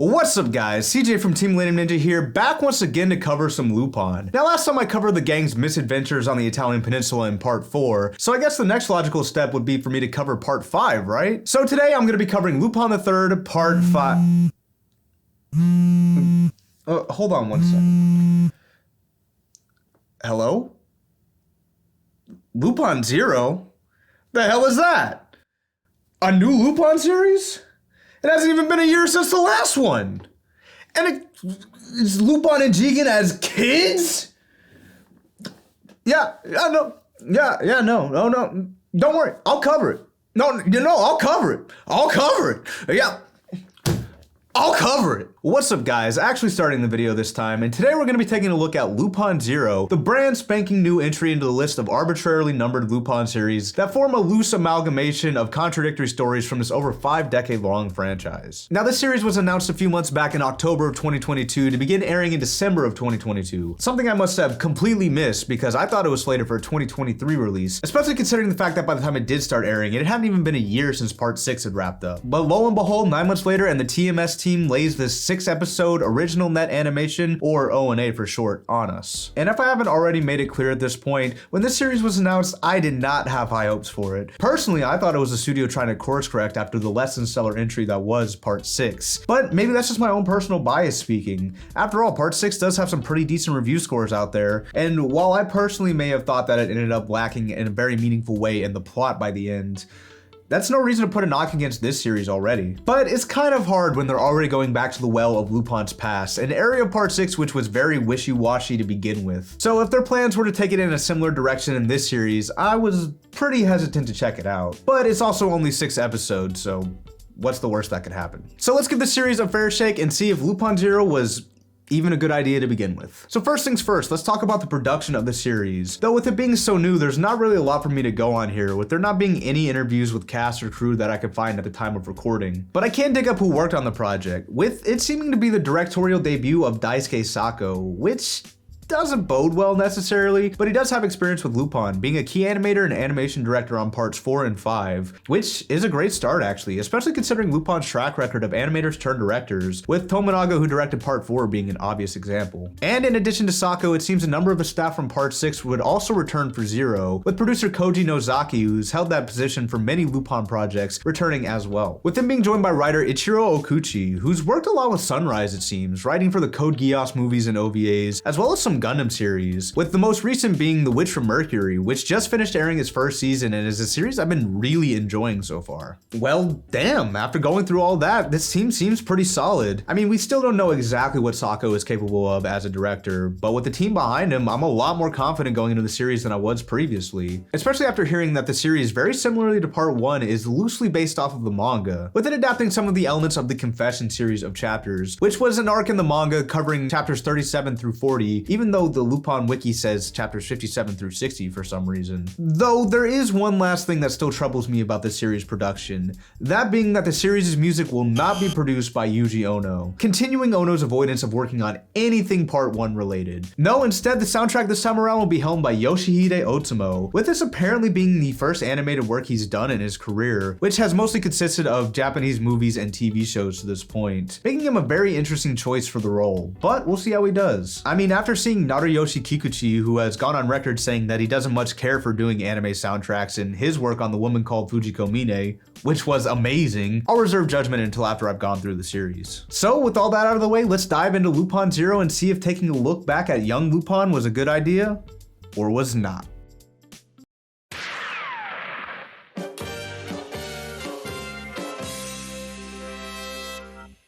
What's up guys, CJ from Team Millennium Ninja here, back once again to cover some Lupin. Now last time I covered the gang's misadventures on the Italian peninsula in part 4, so I guess the next logical step would be for me to cover part 5, right? So today I'm going to be covering Lupin the Third, part 5. Hold on one second. Hello? Lupin Zero? The hell is that? A new Lupin series? It hasn't even been a year since the last one. And it's Lupin and Jigen as kids? No. Don't worry, I'll cover it. I'll cover it. I'll cover it. What's up guys, actually starting the video this time, and today we're going to be taking a look at Lupin Zero, the brand spanking new entry into the list of arbitrarily numbered Lupin series that form a loose amalgamation of contradictory stories from this over 5-decade-long franchise. Now this series was announced a few months back in October of 2022 to begin airing in December of 2022, something I must have completely missed because I thought it was slated for a 2023 release, especially considering the fact that by the time it did start airing, it hadn't even been a year since part 6 had wrapped up. But lo and behold, 9 months later and the TMS team lays this 6-episode original net animation, or ONA for short, on us. And if I haven't already made it clear at this point, when this series was announced, I did not have high hopes for it. Personally, I thought it was the studio trying to course correct after the less than stellar entry that was part 6. But maybe that's just my own personal bias speaking. After all, part 6 does have some pretty decent review scores out there, and while I personally may have thought that it ended up lacking in a very meaningful way in the plot by the end, that's no reason to put a knock against this series already. But it's kind of hard when they're already going back to the well of Lupin's past, an area of part 6 which was very wishy-washy to begin with. So if their plans were to take it in a similar direction in this series, I was pretty hesitant to check it out. But it's also only 6 episodes, so what's the worst that could happen? So let's give this series a fair shake and see if Lupin Zero was even a good idea to begin with. So first things first, let's talk about the production of the series. Though with it being so new, there's not really a lot for me to go on here, with there not being any interviews with cast or crew that I could find at the time of recording. But I can dig up who worked on the project, with it seeming to be the directorial debut of Daisuke Sako, which doesn't bode well necessarily, but he does have experience with Lupin, being a key animator and animation director on parts 4 and 5, which is a great start actually, especially considering Lupin's track record of animators turned directors, with Tominaga, who directed part 4, being an obvious example. And in addition to Sako, it seems a number of the staff from part 6 would also return for Zero, with producer Koji Nozaki, who's held that position for many Lupin projects, returning as well. With him being joined by writer Ichiro Okuchi, who's worked a lot with Sunrise it seems, writing for the Code Geass movies and OVAs, as well as some Gundam series, with the most recent being The Witch from Mercury, which just finished airing its first season and is a series I've been really enjoying so far. Well, damn, after going through all that, this team seems pretty solid. I mean, we still don't know exactly what Sako is capable of as a director, but with the team behind him, I'm a lot more confident going into the series than I was previously, especially after hearing that the series, very similarly to part 1, is loosely based off of the manga, with it adapting some of the elements of the Confession series of chapters, which was an arc in the manga covering chapters 37 through 40, even though the Lupin wiki says chapters 57 through 60 for some reason. Though there is one last thing that still troubles me about this series' production, that being that the series' music will not be produced by Yuji Ono, continuing Ono's avoidance of working on anything part 1 related. No, instead the soundtrack this time around will be helmed by Yoshihide Otsumo, with this apparently being the first animated work he's done in his career, which has mostly consisted of Japanese movies and TV shows to this point, making him a very interesting choice for the role, but we'll see how he does. I mean, after seeing Naruyoshi Kikuchi, who has gone on record saying that he doesn't much care for doing anime soundtracks in his work on The Woman Called Fujiko Mine, which was amazing, I'll reserve judgment until after I've gone through the series. So with all that out of the way, let's dive into Lupin Zero and see if taking a look back at young Lupin was a good idea, or was not.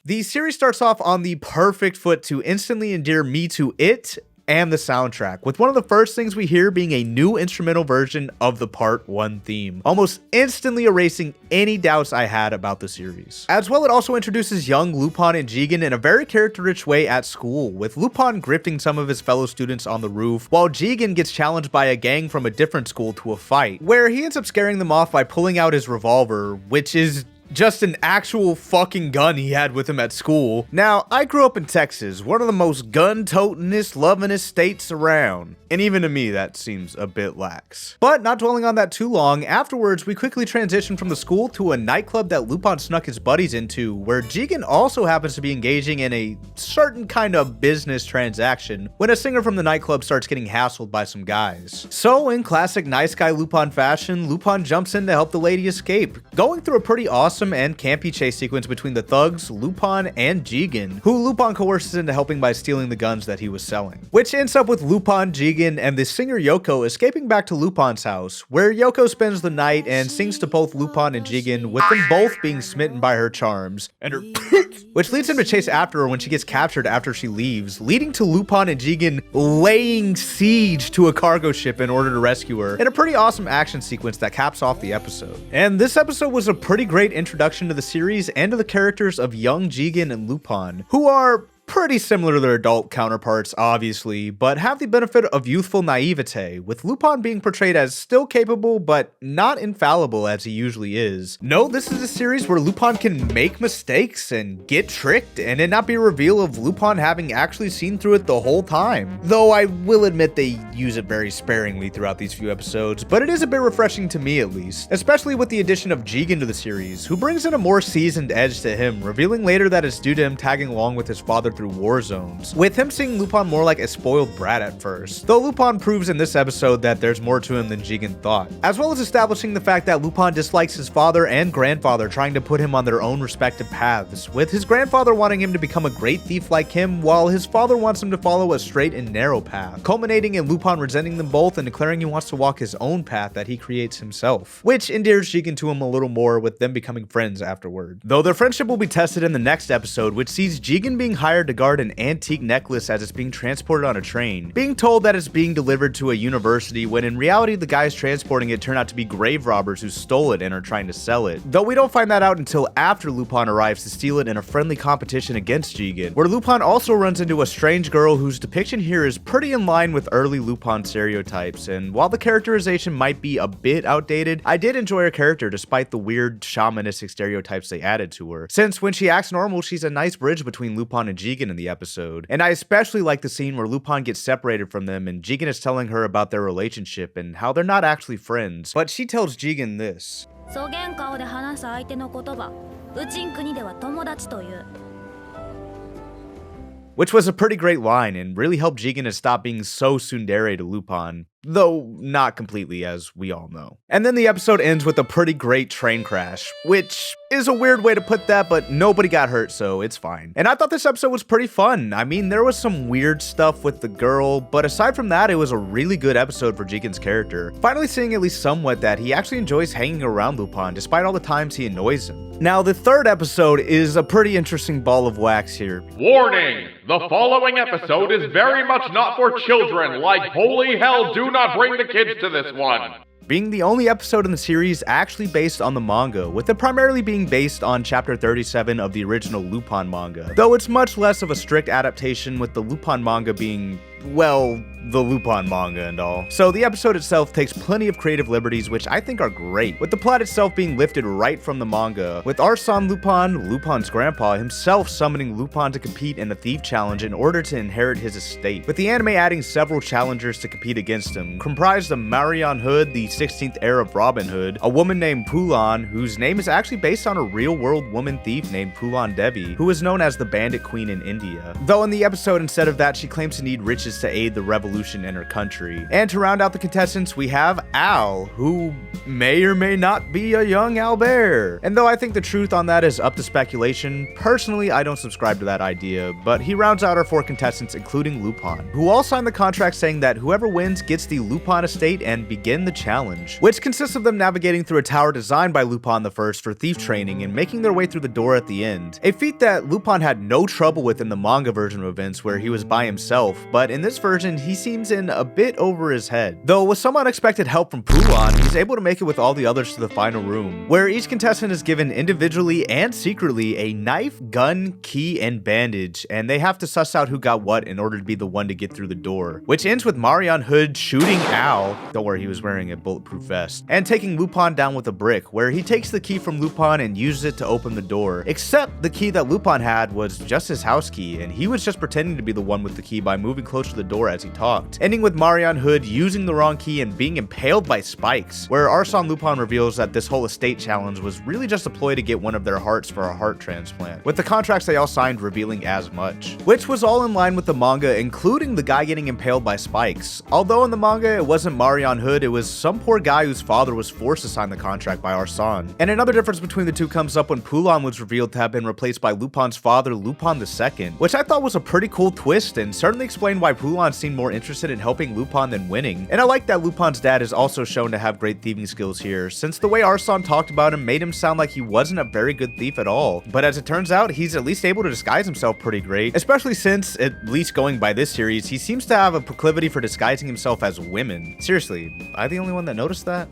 The series starts off on the perfect foot to instantly endear me to it and the soundtrack, with one of the first things we hear being a new instrumental version of the part 1 theme, almost instantly erasing any doubts I had about the series. As well, it also introduces young Lupin and Jigen in a very character-rich way at school, with Lupin grifting some of his fellow students on the roof, while Jigen gets challenged by a gang from a different school to a fight, where he ends up scaring them off by pulling out his revolver, which is just an actual fucking gun he had with him at school. Now, I grew up in Texas, one of the most gun-totingest, lovingest states around. And even to me, that seems a bit lax. But not dwelling on that too long, afterwards, we quickly transitioned from the school to a nightclub that Lupin snuck his buddies into, where Jigen also happens to be engaging in a certain kind of business transaction when a singer from the nightclub starts getting hassled by some guys. So, in classic nice guy Lupin fashion, Lupin jumps in to help the lady escape, going through a pretty awesome and campy chase sequence between the thugs, Lupin, and Jigen, who Lupin coerces into helping by stealing the guns that he was selling. Which ends up with Lupin, Jigen, and the singer Yoko escaping back to Lupin's house, where Yoko spends the night and sings to both Lupin and Jigen, with them both being smitten by her charms, and her which leads him to chase after her when she gets captured after she leaves, leading to Lupin and Jigen laying siege to a cargo ship in order to rescue her, in a pretty awesome action sequence that caps off the episode. And this episode was a pretty great introduction to the series and to the characters of young Jigen and Lupin, who are pretty similar to their adult counterparts, obviously, but have the benefit of youthful naivete, with Lupin being portrayed as still capable, but not infallible as he usually is. No, this is a series where Lupin can make mistakes and get tricked, and it not be a reveal of Lupin having actually seen through it the whole time. Though I will admit they use it very sparingly throughout these few episodes, but it is a bit refreshing to me at least, especially with the addition of Jigen to the series, who brings in a more seasoned edge to him, revealing later that it's due to him tagging along with his father through war zones, with him seeing Lupin more like a spoiled brat at first, though Lupin proves in this episode that there's more to him than Jigen thought, as well as establishing the fact that Lupin dislikes his father and grandfather trying to put him on their own respective paths, with his grandfather wanting him to become a great thief like him, while his father wants him to follow a straight and narrow path, culminating in Lupin resenting them both and declaring he wants to walk his own path that he creates himself, which endears Jigen to him a little more, with them becoming friends afterward. Though their friendship will be tested in the next episode, which sees Jigen being hired to guard an antique necklace as it's being transported on a train, being told that it's being delivered to a university when in reality the guys transporting it turn out to be grave robbers who stole it and are trying to sell it. Though we don't find that out until after Lupin arrives to steal it in a friendly competition against Jigen, where Lupin also runs into a strange girl whose depiction here is pretty in line with early Lupin stereotypes, and while the characterization might be a bit outdated, I did enjoy her character despite the weird shamanistic stereotypes they added to her, since when she acts normal she's a nice bridge between Lupin and Jigen in the episode. And I especially like the scene where Lupin gets separated from them and Jigen is telling her about their relationship and how they're not actually friends, but she tells Jigen this. Which was a pretty great line and really helped Jigen to stop being so tsundere to Lupin, though not completely, as we all know. And then the episode ends with a pretty great train crash, which is a weird way to put that, but nobody got hurt, so it's fine. And I thought this episode was pretty fun. I mean, there was some weird stuff with the girl, but aside from that, it was a really good episode for Jigen's character. Finally seeing at least somewhat that he actually enjoys hanging around Lupin, despite all the times he annoys him. Now, the third episode is a pretty interesting ball of wax here. Warning! The following episode is very much not for children. Like holy hell, do not bring the kids to this one. Being the only episode in the series actually based on the manga, with it primarily being based on chapter 37 of the original Lupin manga, though it's much less of a strict adaptation, with the Lupin manga being, well, the Lupin manga and all. So the episode itself takes plenty of creative liberties, which I think are great, with the plot itself being lifted right from the manga, with our son Lupin, Lupin's grandpa, himself summoning Lupin to compete in a thief challenge in order to inherit his estate, with the anime adding several challengers to compete against him, comprised of Marion Hood, the 16th heir of Robin Hood, a woman named Poulon, whose name is actually based on a real-world woman thief named Poulon Devi, who is known as the Bandit Queen in India. Though in the episode, instead of that, she claims to need riches to aid the revolution in her country. And to round out the contestants, we have Al, who may or may not be a young Albert. And though I think the truth on that is up to speculation, personally I don't subscribe to that idea, but he rounds out our 4 contestants, including Lupin, who all sign the contract saying that whoever wins gets the Lupin estate and begin the challenge, which consists of them navigating through a tower designed by Lupin the First for thief training and making their way through the door at the end, a feat that Lupin had no trouble with in the manga version of events where he was by himself, but in this version he seems seems in a bit over his head. Though with some unexpected help from Pulon, he's able to make it with all the others to the final room, where each contestant is given individually and secretly a knife, gun, key, and bandage, and they have to suss out who got what in order to be the one to get through the door, which ends with Marion Hood shooting Al, don't worry, he was wearing a bulletproof vest, and taking Lupin down with a brick, where he takes the key from Lupin and uses it to open the door, except the key that Lupin had was just his house key, and he was just pretending to be the one with the key by moving closer to the door as he talked, ending with Marion Hood using the wrong key and being impaled by spikes, where Arsène Lupin reveals that this whole estate challenge was really just a ploy to get one of their hearts for a heart transplant, with the contracts they all signed revealing as much, which was all in line with the manga, including the guy getting impaled by spikes. Although in the manga it wasn't Marion Hood, it was some poor guy whose father was forced to sign the contract by Arsène. And another difference between the two comes up when Pulon was revealed to have been replaced by Lupin's father, Lupin II, which I thought was a pretty cool twist and certainly explained why Pulon seemed more interested in helping Lupin than winning. And I like that Lupin's dad is also shown to have great thieving skills here, since the way Arsène talked about him made him sound like he wasn't a very good thief at all. But as it turns out, he's at least able to disguise himself pretty great, especially since, at least going by this series, he seems to have a proclivity for disguising himself as women. Seriously, am I the only one that noticed that?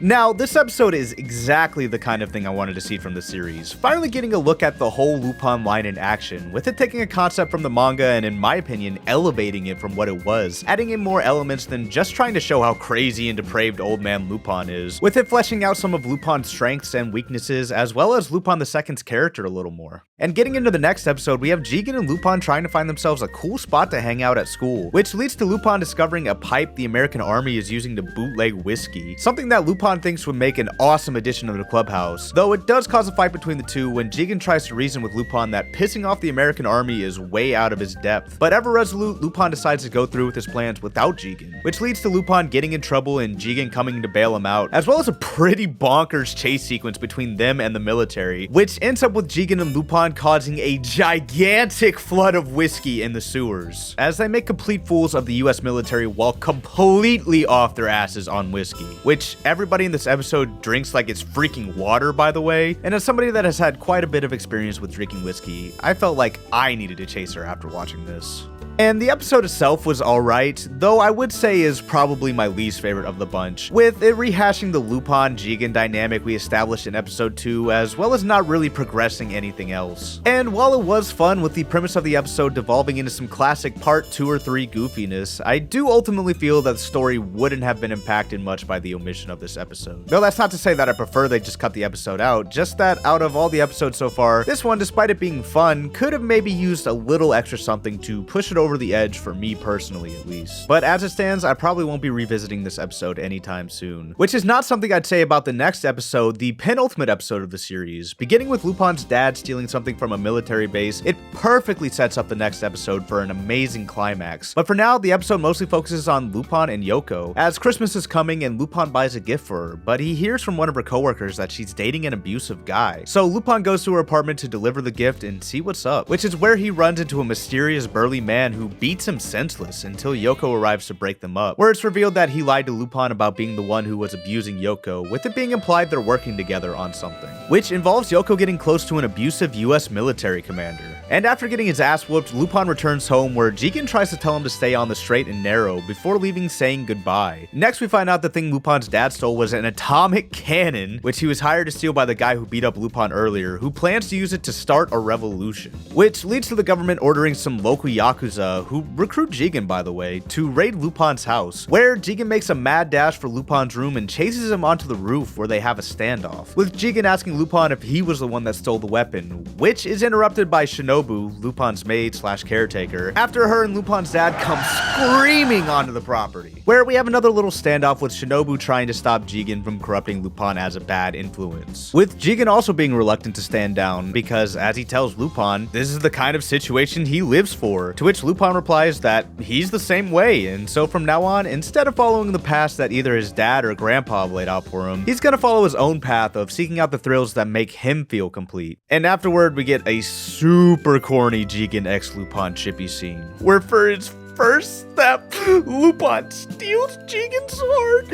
Now, this episode is exactly the kind of thing I wanted to see from the series, finally getting a look at the whole Lupin line in action, with it taking a concept from the manga and, in my opinion, elevating it from what it was, adding in more elements than just trying to show how crazy and depraved old man Lupin is, with it fleshing out some of Lupin's strengths and weaknesses, as well as Lupin II's character a little more. And getting into the next episode, we have Jigen and Lupin trying to find themselves a cool spot to hang out at school, which leads to Lupin discovering a pipe the American army is using to bootleg whiskey, something that Lupin thinks would make an awesome addition to the clubhouse, though it does cause a fight between the two when Jigen tries to reason with Lupin that pissing off the American army is way out of his depth. But ever resolute, Lupin decides to go through with his plans without Jigen, which leads to Lupin getting in trouble and Jigen coming to bail him out, as well as a pretty bonkers chase sequence between them and the military, which ends up with Jigen and Lupin causing a gigantic flood of whiskey in the sewers, as they make complete fools of the US military while completely off their asses on whiskey, which everybody in this episode drinks like it's freaking water, by the way. And as somebody that has had quite a bit of experience with drinking whiskey, I felt like I needed a chaser after watching this. And the episode itself was alright, though I would say is probably my least favorite of the bunch, with it rehashing the Lupin-Jigen dynamic we established in episode 2, as well as not really progressing anything else. And while it was fun with the premise of the episode devolving into some classic part 2 or 3 goofiness, I do ultimately feel that the story wouldn't have been impacted much by the omission of this episode. Though that's not to say that I prefer they just cut the episode out, just that out of all the episodes so far, this one, despite it being fun, could have maybe used a little extra something to push it over the edge for me personally, at least. But as it stands, I probably won't be revisiting this episode anytime soon, which is not something I'd say about the next episode, the penultimate episode of the series. Beginning with Lupin's dad stealing something from a military base, it perfectly sets up the next episode for an amazing climax. But for now, the episode mostly focuses on Lupin and Yoko, as Christmas is coming and Lupin buys a gift for her, but he hears from one of her coworkers that she's dating an abusive guy. So Lupin goes to her apartment to deliver the gift and see what's up, which is where he runs into a mysterious burly man who beats him senseless until Yoko arrives to break them up, where it's revealed that he lied to Lupin about being the one who was abusing Yoko, with it being implied they're working together on something, which involves Yoko getting close to an abusive US military commander. And after getting his ass whooped, Lupin returns home where Jigen tries to tell him to stay on the straight and narrow before leaving saying goodbye. Next we find out the thing Lupin's dad stole was an atomic cannon, which he was hired to steal by the guy who beat up Lupin earlier, who plans to use it to start a revolution, which leads to the government ordering some local Yakuza, who recruit Jigen, by the way, to raid Lupin's house, where Jigen makes a mad dash for Lupin's room and chases him onto the roof where they have a standoff, with Jigen asking Lupin if he was the one that stole the weapon, which is interrupted by Shinobu, Lupin's maid slash caretaker, after her and Lupin's dad come screaming onto the property, where we have another little standoff with Shinobu trying to stop Jigen from corrupting Lupin as a bad influence, with Jigen also being reluctant to stand down because, as he tells Lupin, this is the kind of situation he lives for, to which Lupin replies that he's the same way, and so from now on, instead of following the path that either his dad or grandpa laid out for him, he's gonna follow his own path of seeking out the thrills that make him feel complete. And afterward, we get a super corny Jigen x Lupin chippy scene, where for his first step, Lupin steals Jigen's sword.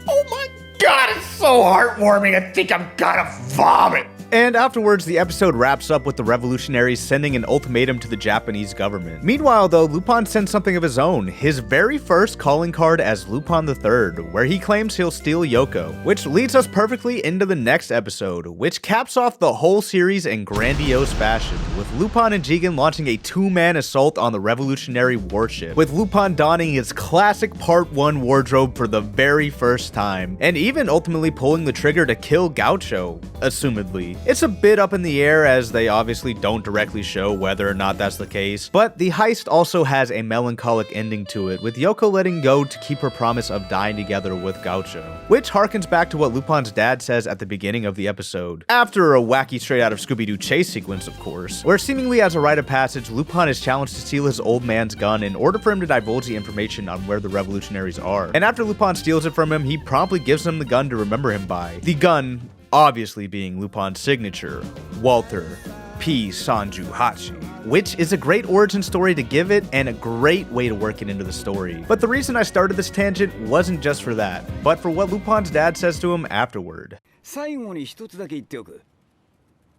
Oh my god, it's so heartwarming, I think I'm gonna vomit. And afterwards, the episode wraps up with the revolutionaries sending an ultimatum to the Japanese government. Meanwhile, though, Lupin sends something of his own, his very first calling card as Lupin III, where he claims he'll steal Yoko, which leads us perfectly into the next episode, which caps off the whole series in grandiose fashion, with Lupin and Jigen launching a two-man assault on the revolutionary warship, with Lupin donning his classic Part 1 wardrobe for the very first time, and even ultimately pulling the trigger to kill Gaucho, assumedly. It's a bit up in the air as they obviously don't directly show whether or not that's the case, but the heist also has a melancholic ending to it, with Yoko letting go to keep her promise of dying together with Gaucho, which harkens back to what Lupin's dad says at the beginning of the episode, after a wacky straight out of Scooby-Doo chase sequence of course, where seemingly as a rite of passage, Lupin is challenged to steal his old man's gun in order for him to divulge the information on where the revolutionaries are, and after Lupin steals it from him, he promptly gives him the gun to remember him by. The gun obviously being Lupin's signature, Walter P. Sanju Hachi, which is a great origin story to give it and a great way to work it into the story. But the reason I started this tangent wasn't just for that, but for what Lupin's dad says to him afterward. 最後に一つだけ言っておく。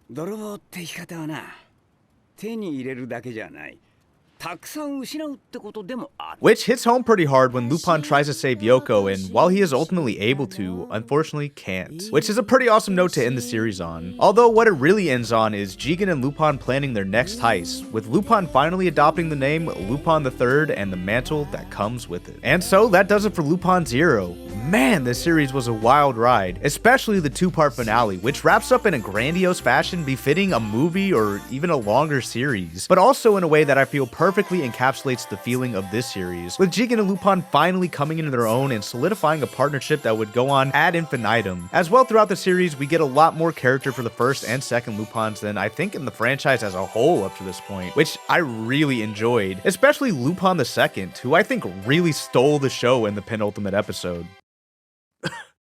泥棒って言い方はな、手に入れるだけじゃない。 Which hits home pretty hard when Lupin tries to save Yoko, and while he is ultimately able to, unfortunately can't. Which is a pretty awesome note to end the series on. Although what it really ends on is Jigen and Lupin planning their next heist, with Lupin finally adopting the name Lupin III and the mantle that comes with it. And so that does it for Lupin Zero. Man, this series was a wild ride, especially the two-part finale, which wraps up in a grandiose fashion befitting a movie or even a longer series, but also in a way that I feel perfectly encapsulates the feeling of this series, with Jigen and Lupin finally coming into their own and solidifying a partnership that would go on ad infinitum. As well, throughout the series, we get a lot more character for the first and second Lupins than I think in the franchise as a whole up to this point, which I really enjoyed, especially Lupin II, who I think really stole the show in the penultimate episode.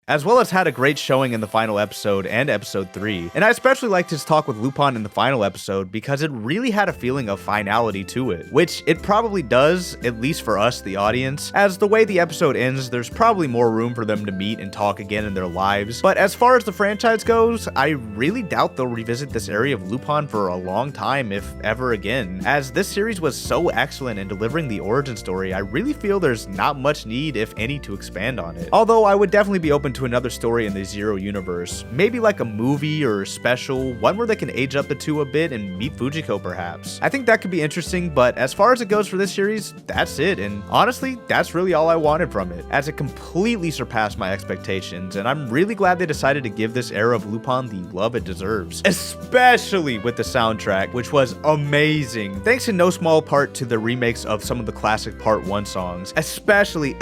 As well as had a great showing in the final episode and episode 3. And I especially liked his talk with Lupin in the final episode because it really had a feeling of finality to it, which it probably does, at least for us, the audience, as the way the episode ends, there's probably more room for them to meet and talk again in their lives. But as far as the franchise goes, I really doubt they'll revisit this area of Lupin for a long time, if ever again. As this series was so excellent in delivering the origin story, I really feel there's not much need, if any, to expand on it. Although I would definitely be open to another story in the Zero universe, maybe like a movie or a special, one where they can age up the two a bit and meet Fujiko perhaps. I think that could be interesting, but as far as it goes for this series, that's it, and honestly, that's really all I wanted from it, as it completely surpassed my expectations, and I'm really glad they decided to give this era of Lupin the love it deserves, especially with the soundtrack, which was amazing, thanks in no small part to the remakes of some of the classic Part 1 songs, especially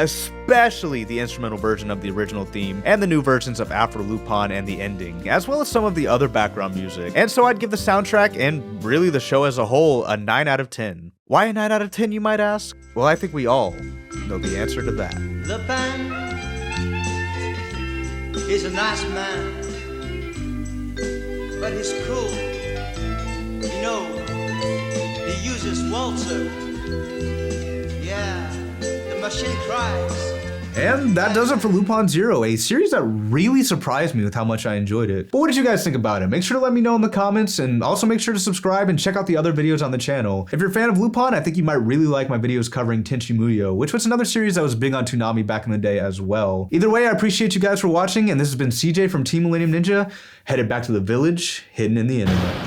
the instrumental version of the original theme, and the new versions of Afro Lupin and the ending, as well as some of the other background music. And so I'd give the soundtrack, and really the show as a whole, a 9 out of 10. Why a 9 out of 10, you might ask? Well, I think we all know the answer to that. Lupin is a nice man, but he's cool. You know, he uses Walter. Yeah, the machine cries. And that does it for Lupin Zero, a series that really surprised me with how much I enjoyed it. But what did you guys think about it? Make sure to let me know in the comments, and also make sure to subscribe and check out the other videos on the channel. If you're a fan of Lupin, I think you might really like my videos covering Tenchi Muyo, which was another series that was big on Toonami back in the day as well. Either way, I appreciate you guys for watching, and this has been CJ from Team Millennium Ninja, headed back to the village, hidden in the internet.